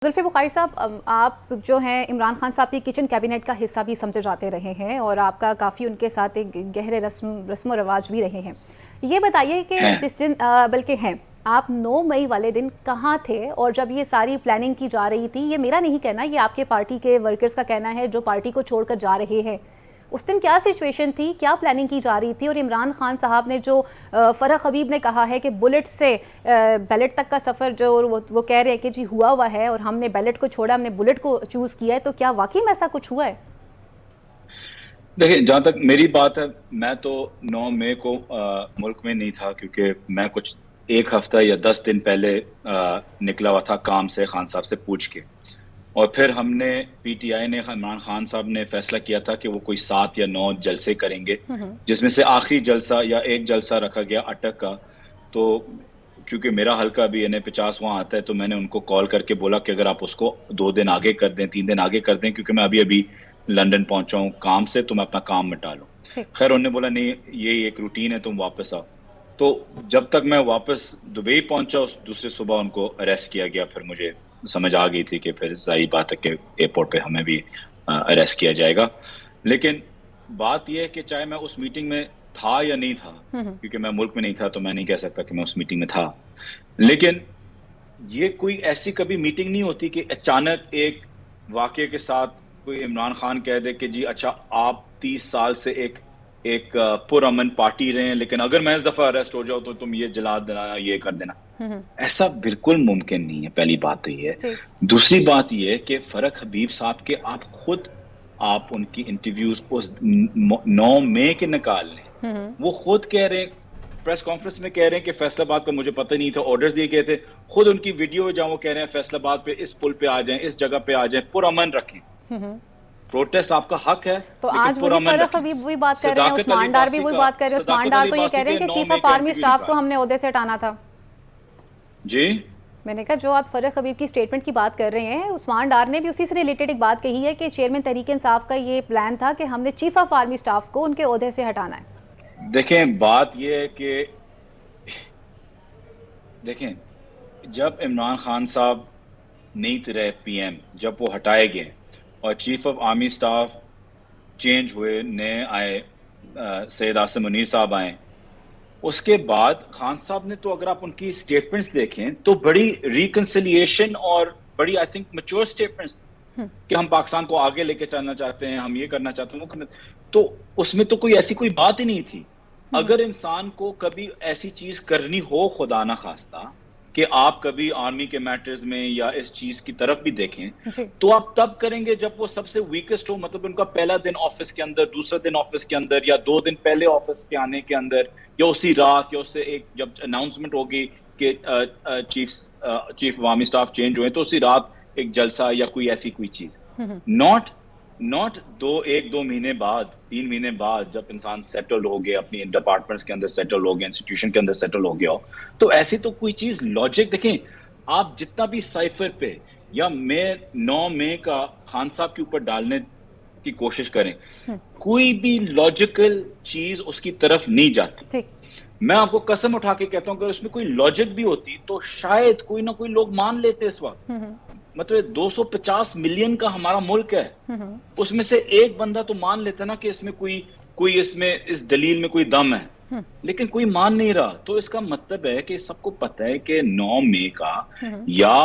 زلفی بخاری صاحب، آپ جو ہیں عمران خان صاحب کی کچن کیبنٹ کا حصہ بھی سمجھے جاتے رہے ہیں اور آپ کا کافی ان کے ساتھ ایک گہرے رسم و رواج بھی رہے ہیں. یہ بتائیے کہ جس دن بلکہ ہیں آپ 9 مئی والے دن کہاں تھے اور جب یہ ساری پلاننگ کی جا رہی تھی؟ یہ میرا نہیں کہنا، یہ آپ کے پارٹی کے ورکرز کا کہنا ہے جو پارٹی کو چھوڑ کر جا رہے ہیں. اس دن کیا سچویشن تھی، کیا پلاننگ کی جا رہی تھی؟ اور عمران خان صاحب نے جو فرح حبیب نے کہا ہے کہ بلٹ سے بیلٹ تک کا سفر جو وہ کہہ رہے ہیں کہ جی ہوا ہے اور ہم نے بیلٹ کو چھوڑا، ہم نے بلٹ کو چوز کیا ہے، تو کیا واقعی میں ایسا کچھ ہوا ہے؟ دیکھیں، جہاں تک میری بات ہے، میں تو 9 مئی کو ملک میں نہیں تھا، کیونکہ میں کچھ 1 ہفتہ یا 10 دن پہلے نکلا ہوا تھا کام سے، خان صاحب سے پوچھ کے. اور پھر ہم نے پی ٹی آئی نے عمران خان صاحب نے فیصلہ کیا تھا کہ وہ کوئی 7 یا 9 جلسے کریں گے، جس میں سے آخری جلسہ یا ایک جلسہ رکھا گیا اٹک کا. تو کیونکہ میرا حلقہ بھی یعنی 50 وہاں آتا ہے، تو میں نے ان کو کال کر کے بولا کہ اگر آپ اس کو 2 دن آگے کر دیں، 3 دن آگے کر دیں، کیونکہ میں ابھی لندن پہنچا ہوں کام سے، تو میں اپنا کام مٹا لوں. خیر انہوں نے بولا نہیں، یہ ایک روٹین ہے، تم واپس آؤ. تو جب تک میں واپس دبئی پہنچا، اس دوسرے صبح ان کو اریسٹ کیا گیا. پھر مجھے سمجھ آ گئی تھی کہ پھر ظاہر بات ہے کہ ایئرپورٹ پہ ہمیں بھی اریسٹ کیا جائے گا. لیکن بات یہ ہے کہ چاہے میں اس میٹنگ میں تھا یا نہیں تھا، کیونکہ میں ملک میں نہیں تھا تو میں نہیں کہہ سکتا کہ میں اس میٹنگ میں تھا، لیکن یہ کوئی ایسی کبھی میٹنگ نہیں ہوتی کہ اچانک ایک واقعے کے ساتھ کوئی عمران خان کہہ دے کہ جی اچھا آپ 30 سال سے ایک پرامن پارٹی رہے ہیں، لیکن اگر میں اس دفعہ اریسٹ ہو جاؤ تو تم یہ جلا دینا، یہ کر دینا. ایسا بالکل ممکن نہیں ہے. پہلی بات تو یہ ہے. دوسری بات یہ ہے کہ فرح حبیب صاحب کے آپ ان کی انٹرویوز اس 9 مئی کے نکال لیں. وہ خود کہہ رہے ہیں، پریس کانفرنس میں کہہ رہے ہیں کہ فیصل آباد کا مجھے پتہ نہیں تھا، آرڈرز دیے گئے تھے. خود ان کی ویڈیو جہاں وہ کہہ رہے ہیں فیصل آباد پہ اس پل پہ آ جائیں، اس جگہ پہ آ جائیں، پرامن رکھیں. پروٹیسٹ آپ کا حق ہے، تو لیکن آج وہی پرامن فرح رکھیں. حبیب وہی بات کر رہے ہیں، عثمان ڈار بھی وہی بات کر رہے ہیں. عثمان ڈار تو یہ کہہ رہے ہیں کہ چیف آف آرمی سٹاف کو ہم نے عہدے سے ہٹانا تھا. جی میں نے کہا جو آپ فرح حبیب کی سٹیٹمنٹ کی بات کر رہے ہیں، عثمان ڈار نے بھی اسی سے ریلیٹڈ ایک بات کہی ہے کہ چیئرمین تحریک انصاف کا یہ پلان تھا کہ ہم نے چیف آف آرمی سٹاف کو ان کے عہدے سے ہٹانا ہے. دیکھیں بات یہ ہے کہ دیکھیں جب عمران خان صاحب نہیں رہے پی ایم، جب وہ ہٹائے گئے اور chief of army staff change ہوئے، نئے آئے، سید عاصم منیر صاحب آئے، اس کے بعد خان صاحب نے تو اگر آپ ان کی سٹیٹمنٹس دیکھیں تو بڑی ریکنسیلیشن اور بڑی آئی تھنک میچور سٹیٹمنٹس کہ ہم پاکستان کو آگے لے کے چلنا چاہتے ہیں، ہم یہ کرنا چاہتے ہیں. تو اس میں تو کوئی ایسی کوئی بات ہی نہیں تھی. اگر انسان کو کبھی ایسی چیز کرنی ہو، خدا نہ خواستہ، کہ آپ کبھی آرمی کے میٹرز میں یا اس چیز کی طرف بھی دیکھیں، تو آپ تب کریں گے جب وہ سب سے ویکسٹ ہو. مطلب ان کا پہلا دن آفس کے اندر، دوسرا دن آفس کے اندر، یا 2 دن پہلے آفس کے آنے کے اندر، یا اسی رات، یا اس سے ایک جب اناؤنسمنٹ ہوگی کہ چیف عوامی سٹاف چینج ہوئے تو اسی رات ایک جلسہ یا کوئی ایسی کوئی چیز. ناٹ 1-2 مہینے بعد، 3 مہینے بعد جب انسان سیٹل ہو گیا، اپنی ڈپارٹمنٹس کے اندر سیٹل ہو گیا، انسٹیٹیوشن کے اندر سیٹل ہو گیا ہو، تو ایسی تو کوئی چیز لاجک. دیکھیں آپ جتنا بھی سائفر پہ یا 9 مئی کا خان صاحب کے اوپر ڈالنے کی کوشش کریں، کوئی بھی لاجیکل چیز اس کی طرف نہیں جاتی. میں آپ کو قسم اٹھا کے کہتا ہوں کہ اس میں کوئی لاجک بھی ہوتی تو شاید کوئی نہ کوئی لوگ مان لیتے اس وقت. مطلب 250 ملین کا ہمارا ملک ہے، اس میں سے ایک بندہ تو مان لیتا نا کہ اس میں کوئی اس دلیل میں کوئی دم ہے، لیکن کوئی مان نہیں رہا. تو اس کا مطلب ہے کہ سب کو پتہ ہے کہ 9 مئی کا یا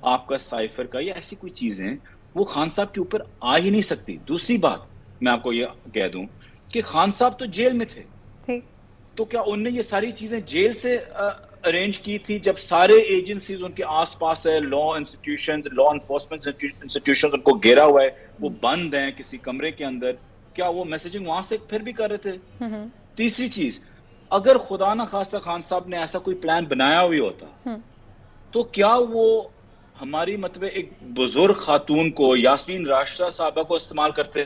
آپ کا سائفر کا یا ایسی کوئی چیزیں وہ خان صاحب کے اوپر آ ہی نہیں سکتی. دوسری بات میں آپ کو یہ کہہ دوں کہ خان صاحب تو جیل میں تھے، تو کیا انہوں نے یہ ساری چیزیں جیل سے ارینج کی تھی جب سارے ایجنسیز ان کے آس پاس ہے، لا انسٹیٹیوشنز، لا انفورسمنٹ انسٹیٹیوشنز ان کو گھیرا ہوا ہے، وہ بند ہیں کسی کمرے کے اندر، کیا وہ میسیجنگ وہاں سے پھر بھی کر رہے تھے؟ تیسری چیز، اگر خدا نہ خواستہ خان صاحب نے ایسا کوئی پلان بنایا ہوئی ہوتا تو کیا وہ ہماری مطلب ایک بزرگ خاتون کو، یاسمین راشدہ صاحبہ کو استعمال کرتے؟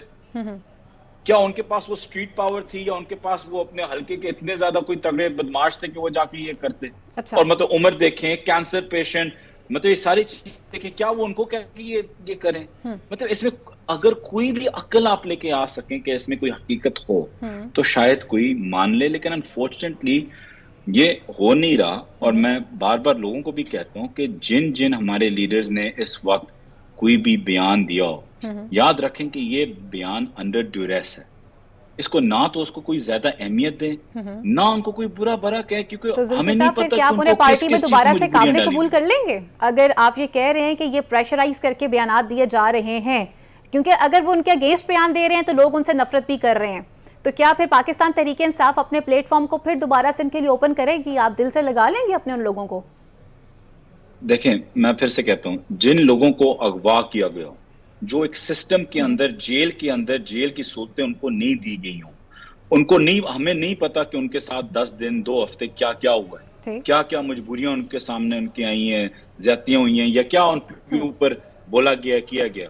کیا ان کے پاس وہ سٹریٹ پاور تھی، یا ان کے پاس وہ اپنے حلقے کے اتنے زیادہ کوئی تگڑے بدماش تھے کہ وہ جا کے یہ کرتے؟ اور مطلب عمر دیکھیں، کینسر پیشنٹ، مطلب یہ ساری چیزیں دیکھیں، کیا وہ ان کو کہہ کہ یہ کریں؟ مطلب اس میں اگر کوئی بھی عقل آپ لے کے آ سکیں کہ اس میں کوئی حقیقت ہو تو شاید کوئی مان لے، لیکن انفارچونیٹلی یہ ہو نہیں رہا. اور میں بار بار لوگوں کو بھی کہتا ہوں کہ جن ہمارے لیڈرز نے اس وقت کوئی بھی بیان دیا ہو، یاد رکھیں کہ یہ بیان انڈر ڈیوریس ہے. اس کو نہ تو اس کو کوئی زیادہ اہمیت دیں، نہ ان کو کوئی برا بھلا کہے، تو کیونکہ ہمیں زلفی نہیں صاحب پھر پتہ کیا کہ آپ ان انہیں کو کس پارٹی میں کس چیز دوبارہ کی سے مجبوریاں قابل ڈالی قبول ہیں. کر لیں گے اگر آپ یہ کہہ رہے ہیں کہ یہ پریشرائز کر کے بیانات دیے جا رہے ہیں؟ کیونکہ اگر وہ ان کے اگینسٹ بیان دے رہے ہیں تو لوگ ان سے نفرت بھی کر رہے ہیں. تو کیا پھر پاکستان تحریک انصاف اپنے پلیٹ فارم کو پھر دوبارہ سے ان کے لیے اوپن کرے گی؟ آپ دل سے لگا لیں گے اپنے ان لوگوں کو؟ دیکھیں میں پھر سے کہتا ہوں، جن لوگوں کو اغوا کیا گیا، جو ایک سسٹم کے اندر جیل کی صورتیں ان کو نہیں دی گئی ہوں، ان کو نہیں، ہمیں نہیں پتا کہ ان کے ساتھ 10 دن 2 ہفتے کیا کیا ہوا ہے، کیا کیا مجبوریاں ان کے سامنے ان کی آئی ہیں، زیادتیاں ہوئی ہیں، یا کیا ان کے اوپر بولا گیا کیا گیا.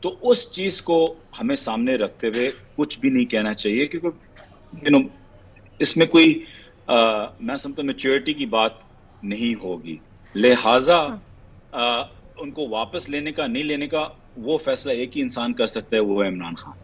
تو اس چیز کو ہمیں سامنے رکھتے ہوئے کچھ بھی نہیں کہنا چاہیے، کیونکہ اس میں کوئی میں سمجھتا ہوں میچورٹی کی بات نہیں ہوگی. لہٰذا ان کو واپس لینے کا نہیں لینے کا وہ فیصلہ ایک ہی انسان کر سکتا ہے، وہ ہے عمران خان.